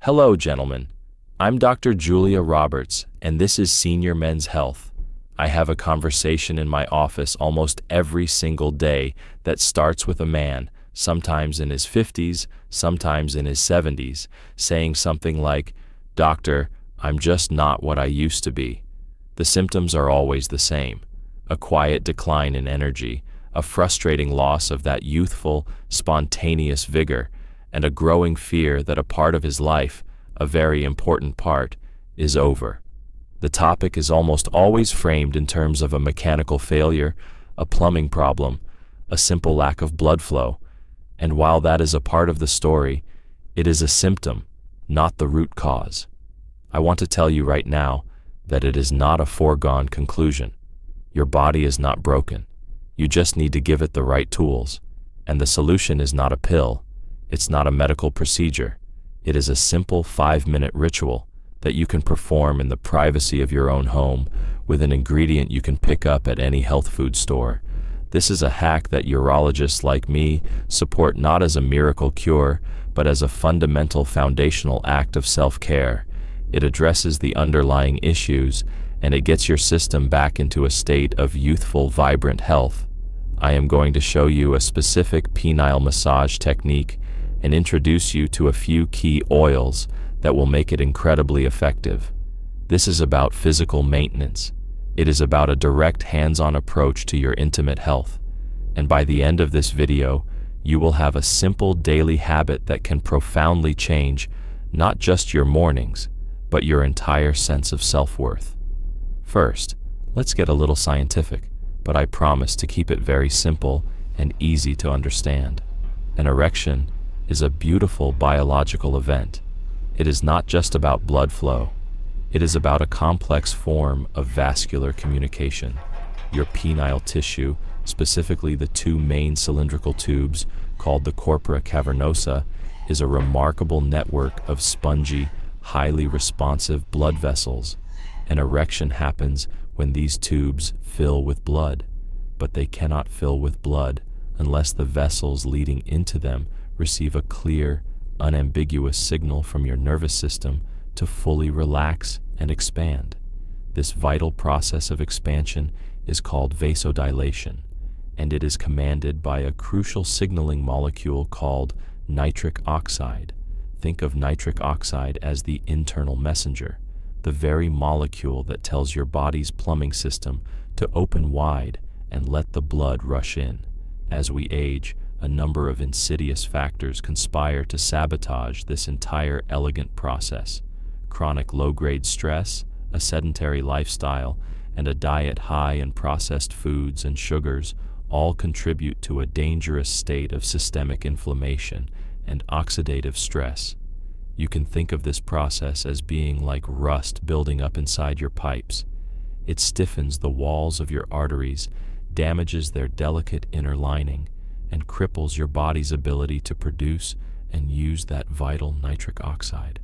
Hello, gentlemen. I'm Dr. Julia Roberts, and this is Senior Men's Health. I have a conversation in my office almost every single day that starts with a man, sometimes in his 50s, sometimes in his 70s, saying something like, "Doctor, I'm just not what I used to be." The symptoms are always the same: a quiet decline in energy, a frustrating loss of that youthful, spontaneous vigor, and a growing fear that a part of his life, a very important part, is over. The topic is almost always framed in terms of a mechanical failure, a plumbing problem, a simple lack of blood flow, and while that is a part of the story, it is a symptom, not the root cause. I want to tell you right now that it is not a foregone conclusion. Your body is not broken. You just need to give it the right tools. And the solution is not a pill. It's not a medical procedure. It is a simple 5-minute ritual that you can perform in the privacy of your own home with an ingredient you can pick up at any health food store. This is a hack that urologists like me support not as a miracle cure, but as a fundamental foundational act of self-care. It addresses the underlying issues, and it gets your system back into a state of youthful, vibrant health. I am going to show you a specific penile massage technique and introduce you to a few key oils that will make it incredibly effective. This is about physical maintenance. It is about a direct hands-on approach to your intimate health. And by the end of this video, you will have a simple daily habit that can profoundly change not just your mornings, but your entire sense of self-worth. First, let's get a little scientific, but I promise to keep it very simple and easy to understand. An erection is a beautiful biological event. It is not just about blood flow. It is about a complex form of vascular communication. Your penile tissue, specifically the two main cylindrical tubes called the corpora cavernosa, is a remarkable network of spongy, highly responsive blood vessels. An erection happens when these tubes fill with blood, but they cannot fill with blood unless the vessels leading into them receive a clear, unambiguous signal from your nervous system to fully relax and expand. This vital process of expansion is called vasodilation, and it is commanded by a crucial signaling molecule called nitric oxide. Think of nitric oxide as the internal messenger, the very molecule that tells your body's plumbing system to open wide and let the blood rush in. As we age, a number of insidious factors conspire to sabotage this entire elegant process. Chronic low-grade stress, a sedentary lifestyle, and a diet high in processed foods and sugars all contribute to a dangerous state of systemic inflammation and oxidative stress. You can think of this process as being like rust building up inside your pipes. It stiffens the walls of your arteries, damages their delicate inner lining, and cripples your body's ability to produce and use that vital nitric oxide.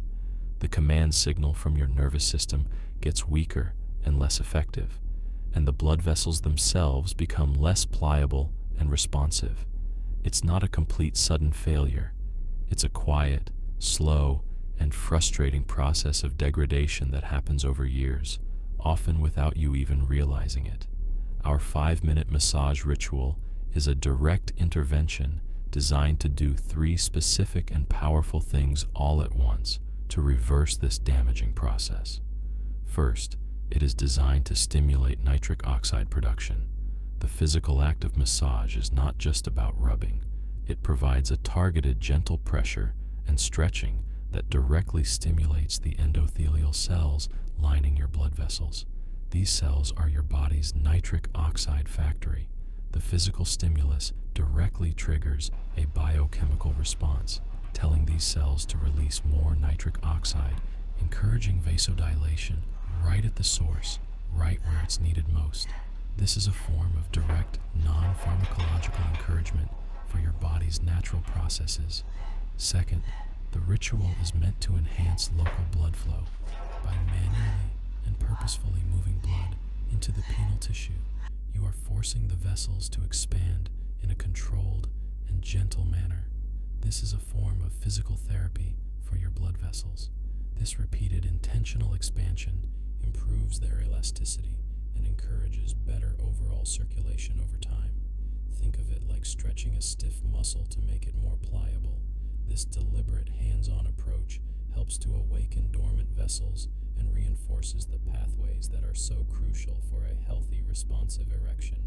The command signal from your nervous system gets weaker and less effective, and the blood vessels themselves become less pliable and responsive. It's not a complete sudden failure. It's a quiet, slow, and frustrating process of degradation that happens over years, often without you even realizing it. Our 5-minute massage ritual is a direct intervention designed to do 3 specific and powerful things all at once to reverse this damaging process. First, it is designed to stimulate nitric oxide production. The physical act of massage is not just about rubbing. It provides a targeted gentle pressure and stretching that directly stimulates the endothelial cells lining your blood vessels. These cells are your body's nitric oxide factory. The physical stimulus directly triggers a biochemical response, telling these cells to release more nitric oxide, encouraging vasodilation right at the source, right where it's needed most. This is a form of direct, non-pharmacological encouragement for your body's natural processes. Second, the ritual is meant to enhance local blood flow by manually and purposefully moving blood into the penile tissue. You are forcing the vessels to expand in a controlled and gentle manner. This is a form of physical therapy for your blood vessels. This repeated intentional expansion improves their elasticity and encourages better overall circulation over time. Think of it like stretching a stiff muscle to make it more pliable. This deliberate, hands-on approach helps to awaken dormant vessels and reinforces the pathways that are so crucial for a healthy, responsive erection.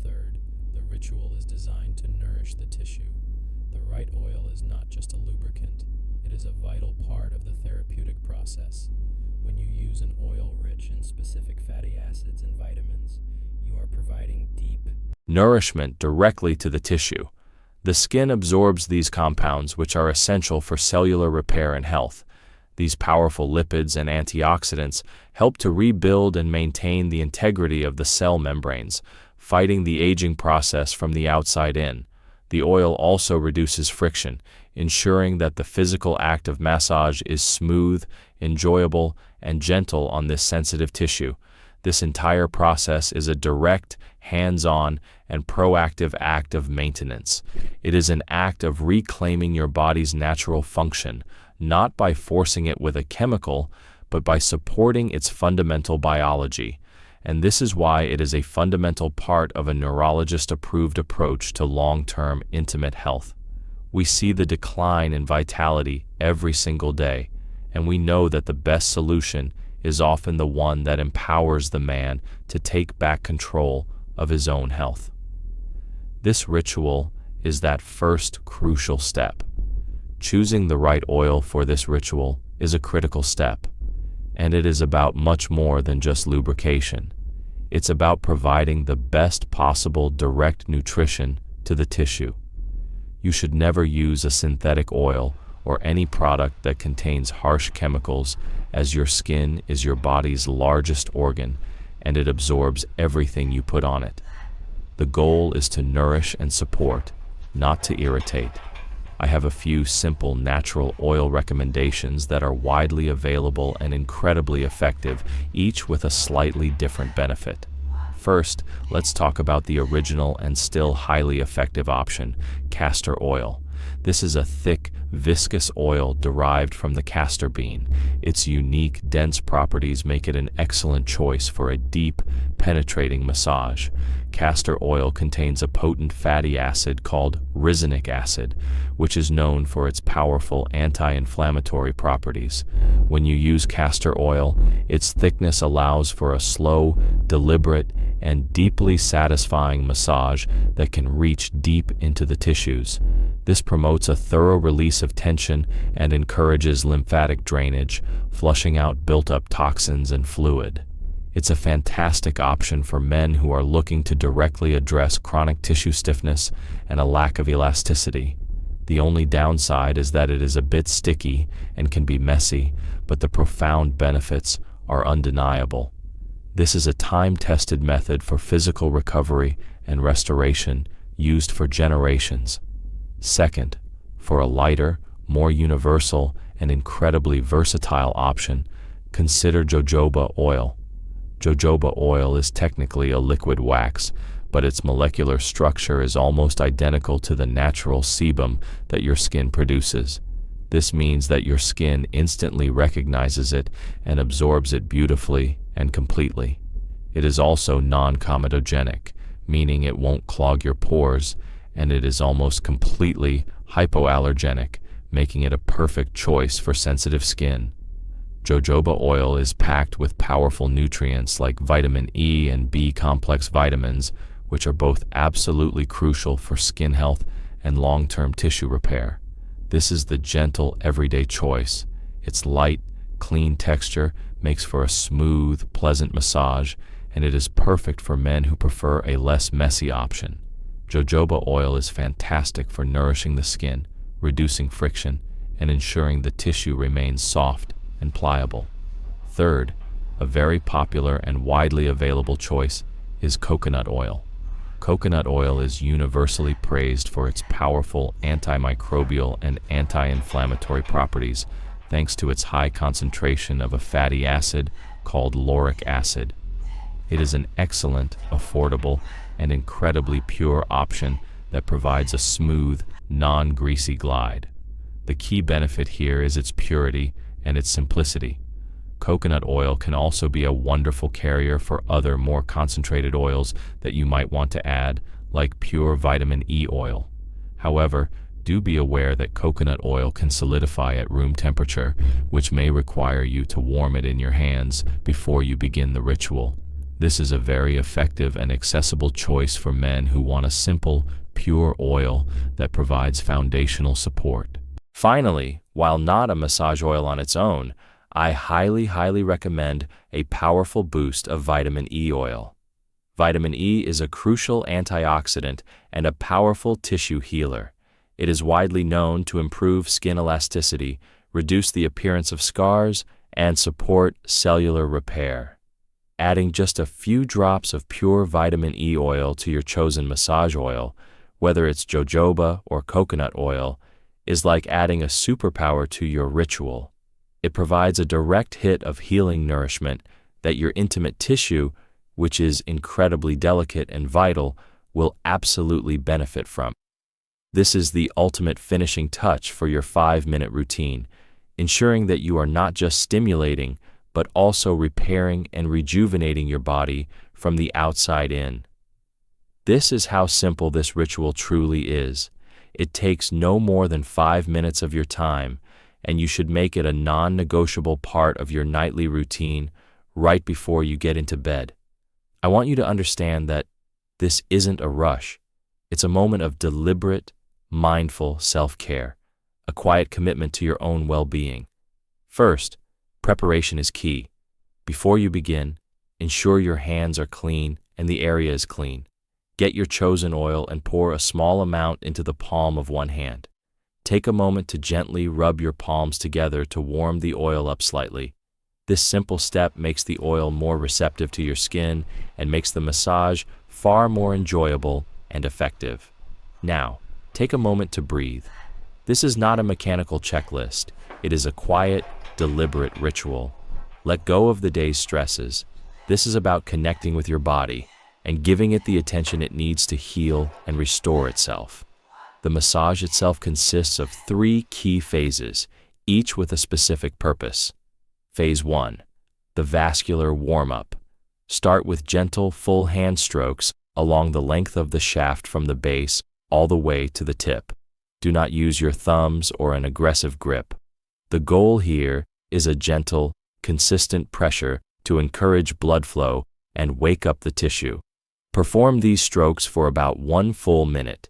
Third, the ritual is designed to nourish the tissue. The right oil is not just a lubricant, it is a vital part of the therapeutic process. When you use an oil rich in specific fatty acids and vitamins, you are providing deep nourishment directly to the tissue. The skin absorbs these compounds, which are essential for cellular repair and health. These powerful lipids and antioxidants help to rebuild and maintain the integrity of the cell membranes, fighting the aging process from the outside in. The oil also reduces friction, ensuring that the physical act of massage is smooth, enjoyable, and gentle on this sensitive tissue. This entire process is a direct, hands-on, and proactive act of maintenance. It is an act of reclaiming your body's natural function, not by forcing it with a chemical, but by supporting its fundamental biology. And this is why it is a fundamental part of a neurologist-approved approach to long-term intimate health. We see the decline in vitality every single day, and we know that the best solution is often the one that empowers the man to take back control of his own health. This ritual is that first crucial step. Choosing the right oil for this ritual is a critical step, and it is about much more than just lubrication. It's about providing the best possible direct nutrition to the tissue. You should never use a synthetic oil or any product that contains harsh chemicals, as your skin is your body's largest organ and it absorbs everything you put on it. The goal is to nourish and support, not to irritate. I have a few simple natural oil recommendations that are widely available and incredibly effective, each with a slightly different benefit. First, let's talk about the original and still highly effective option, castor oil. This is a thick, viscous oil derived from the castor bean. Its unique, dense properties make it an excellent choice for a deep, penetrating massage. Castor oil contains a potent fatty acid called ricinic acid, which is known for its powerful anti-inflammatory properties. When you use castor oil, its thickness allows for a slow, deliberate, and deeply satisfying massage that can reach deep into the tissues. This promotes a thorough release of tension and encourages lymphatic drainage, flushing out built-up toxins and fluid. It's a fantastic option for men who are looking to directly address chronic tissue stiffness and a lack of elasticity. The only downside is that it is a bit sticky and can be messy, but the profound benefits are undeniable. This is a time-tested method for physical recovery and restoration used for generations. Second, for a lighter, more universal, and incredibly versatile option, consider jojoba oil. Jojoba oil is technically a liquid wax, but its molecular structure is almost identical to the natural sebum that your skin produces. This means that your skin instantly recognizes it and absorbs it beautifully and completely. It is also non-comedogenic, meaning it won't clog your pores, and it is almost completely hypoallergenic, making it a perfect choice for sensitive skin. Jojoba oil is packed with powerful nutrients like vitamin E and B complex vitamins, which are both absolutely crucial for skin health and long-term tissue repair. This is the gentle, everyday choice. Its light, clean texture makes for a smooth, pleasant massage, and it is perfect for men who prefer a less messy option. Jojoba oil is fantastic for nourishing the skin, reducing friction, and ensuring the tissue remains soft and pliable. Third, a very popular and widely available choice is coconut oil. Coconut oil is universally praised for its powerful antimicrobial and anti-inflammatory properties, thanks to its high concentration of a fatty acid called lauric acid. It is an excellent, affordable, and incredibly pure option that provides a smooth, non-greasy glide. The key benefit here is its purity and its simplicity. Coconut oil can also be a wonderful carrier for other more concentrated oils that you might want to add, like pure vitamin E oil. However, do be aware that coconut oil can solidify at room temperature, which may require you to warm it in your hands before you begin the ritual. This is a very effective and accessible choice for men who want a simple, pure oil that provides foundational support. Finally, while not a massage oil on its own, I highly recommend a powerful boost of vitamin E oil. Vitamin E is a crucial antioxidant and a powerful tissue healer. It is widely known to improve skin elasticity, reduce the appearance of scars, and support cellular repair. Adding just a few drops of pure vitamin E oil to your chosen massage oil, whether it's jojoba or coconut oil, is like adding a superpower to your ritual. It provides a direct hit of healing nourishment that your intimate tissue, which is incredibly delicate and vital, will absolutely benefit from. This is the ultimate finishing touch for your 5-minute routine, ensuring that you are not just stimulating, but also repairing and rejuvenating your body from the outside in. This is how simple this ritual truly is. It takes no more than 5 minutes of your time, and you should make it a non-negotiable part of your nightly routine right before you get into bed. I want you to understand that this isn't a rush. It's a moment of deliberate, mindful self-care, a quiet commitment to your own well-being. First, preparation is key. Before you begin, ensure your hands are clean and the area is clean. Get your chosen oil and pour a small amount into the palm of one hand. Take a moment to gently rub your palms together to warm the oil up slightly. This simple step makes the oil more receptive to your skin and makes the massage far more enjoyable and effective. Now, take a moment to breathe. This is not a mechanical checklist. It is a quiet, deliberate ritual. Let go of the day's stresses. This is about connecting with your body and giving it the attention it needs to heal and restore itself. The massage itself consists of 3 key phases, each with a specific purpose. Phase 1, the vascular warm-up. Start with gentle, full hand strokes along the length of the shaft from the base all the way to the tip. Do not use your thumbs or an aggressive grip. The goal here is a gentle, consistent pressure to encourage blood flow and wake up the tissue. Perform these strokes for about 1 full minute.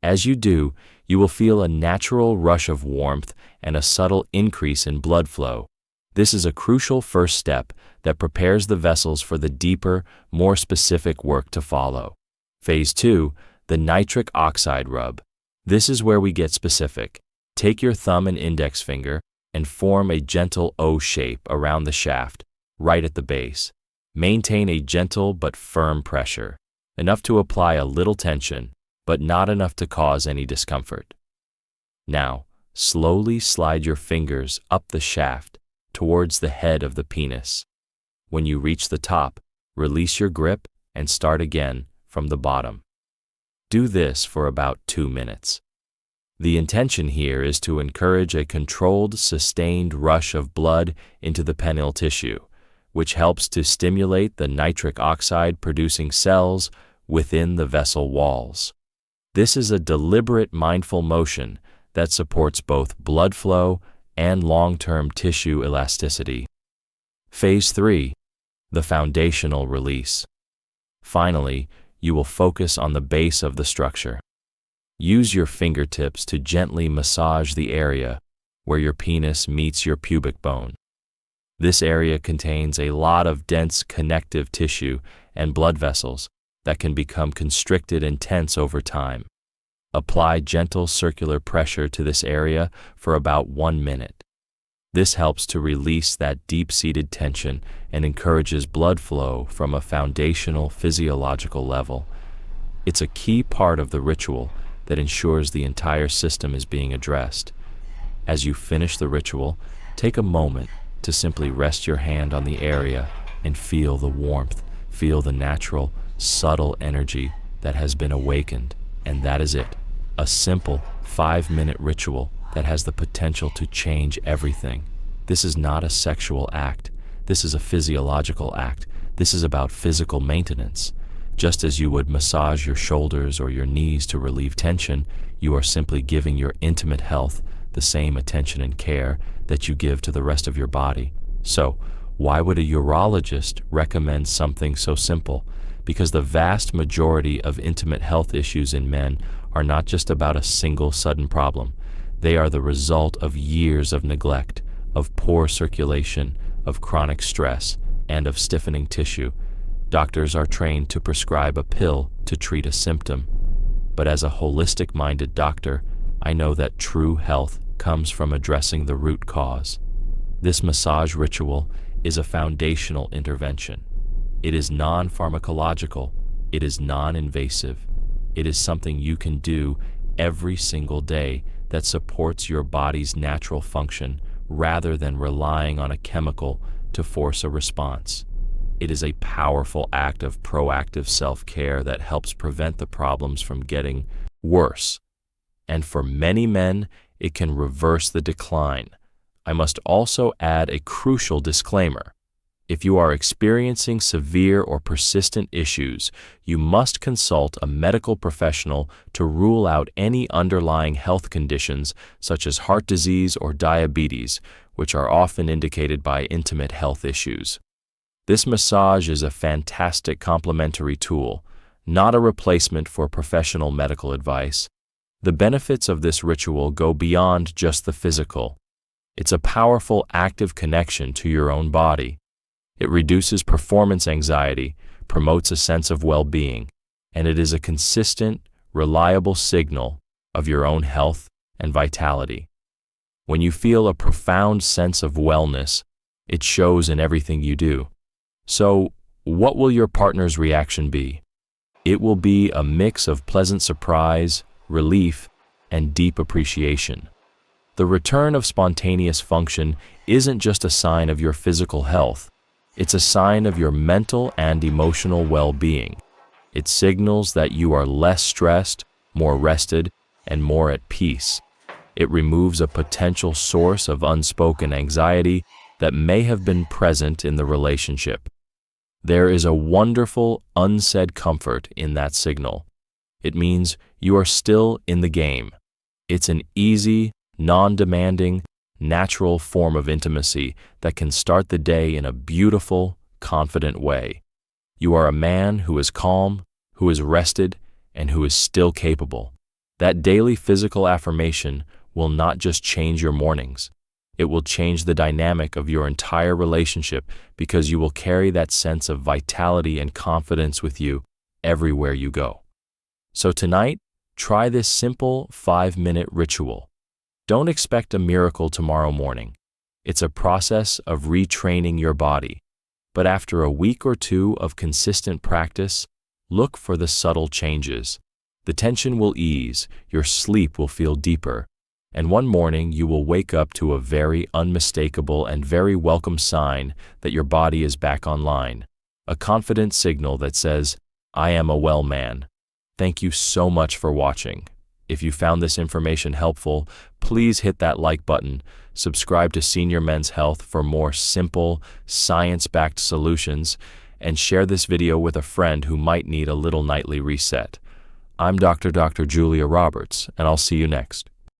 As you do, you will feel a natural rush of warmth and a subtle increase in blood flow. This is a crucial first step that prepares the vessels for the deeper, more specific work to follow. Phase 2, the nitric oxide rub. This is where we get specific. Take your thumb and index finger and form a gentle O shape around the shaft, right at the base. Maintain a gentle but firm pressure, enough to apply a little tension, but not enough to cause any discomfort. Now, slowly slide your fingers up the shaft towards the head of the penis. When you reach the top, release your grip and start again from the bottom. Do this for about 2 minutes. The intention here is to encourage a controlled, sustained rush of blood into the penile tissue, which helps to stimulate the nitric oxide producing cells within the vessel walls. This is a deliberate, mindful motion that supports both blood flow and long-term tissue elasticity. Phase 3, the foundational release. Finally, you will focus on the base of the structure. Use your fingertips to gently massage the area where your penis meets your pubic bone. This area contains a lot of dense connective tissue and blood vessels that can become constricted and tense over time. Apply gentle circular pressure to this area for about 1 minute. This helps to release that deep-seated tension and encourages blood flow from a foundational physiological level. It's a key part of the ritual that ensures the entire system is being addressed. As you finish the ritual, take a moment to simply rest your hand on the area and feel the warmth, feel the natural, subtle energy that has been awakened. And that is it, a simple 5-minute ritual that has the potential to change everything. This is not a sexual act. This is a physiological act. This is about physical maintenance. Just as you would massage your shoulders or your knees to relieve tension, you are simply giving your intimate health the same attention and care that you give to the rest of your body. So, why would a urologist recommend something so simple? Because the vast majority of intimate health issues in men are not just about a single sudden problem. They are the result of years of neglect, of poor circulation, of chronic stress, and of stiffening tissue. Doctors are trained to prescribe a pill to treat a symptom. But as a holistic-minded doctor, I know that true health comes from addressing the root cause. This massage ritual is a foundational intervention. It is non-pharmacological. It is non-invasive. It is something you can do every single day that supports your body's natural function rather than relying on a chemical to force a response. It is a powerful act of proactive self-care that helps prevent the problems from getting worse. And for many men, it can reverse the decline. I must also add a crucial disclaimer. If you are experiencing severe or persistent issues, you must consult a medical professional to rule out any underlying health conditions such as heart disease or diabetes, which are often indicated by intimate health issues. This massage is a fantastic complementary tool, not a replacement for professional medical advice. The benefits of this ritual go beyond just the physical. It's a powerful, active connection to your own body. It reduces performance anxiety, promotes a sense of well-being, and it is a consistent, reliable signal of your own health and vitality. When you feel a profound sense of wellness, it shows in everything you do. So, what will your partner's reaction be? It will be a mix of pleasant surprise, relief, and deep appreciation. The return of spontaneous function isn't just a sign of your physical health. It's a sign of your mental and emotional well-being. It signals that you are less stressed, more rested, and more at peace. It removes a potential source of unspoken anxiety that may have been present in the relationship. There is a wonderful, unsaid comfort in that signal. It means you are still in the game. It's an easy, non-demanding, natural form of intimacy that can start the day in a beautiful, confident way. You are a man who is calm, who is rested, and who is still capable. That daily physical affirmation will not just change your mornings. It will change the dynamic of your entire relationship because you will carry that sense of vitality and confidence with you everywhere you go. So tonight, try this simple 5-minute ritual. Don't expect a miracle tomorrow morning. It's a process of retraining your body. But after a week or two of consistent practice, look for the subtle changes. The tension will ease, your sleep will feel deeper, and one morning you will wake up to a very unmistakable and very welcome sign that your body is back online. A confident signal that says, "I am a well man." Thank you so much for watching. If you found this information helpful, please hit that like button, subscribe to Senior Men's Health for more simple, science-backed solutions, and share this video with a friend who might need a little nightly reset. I'm Dr. Julia Roberts, and I'll see you next.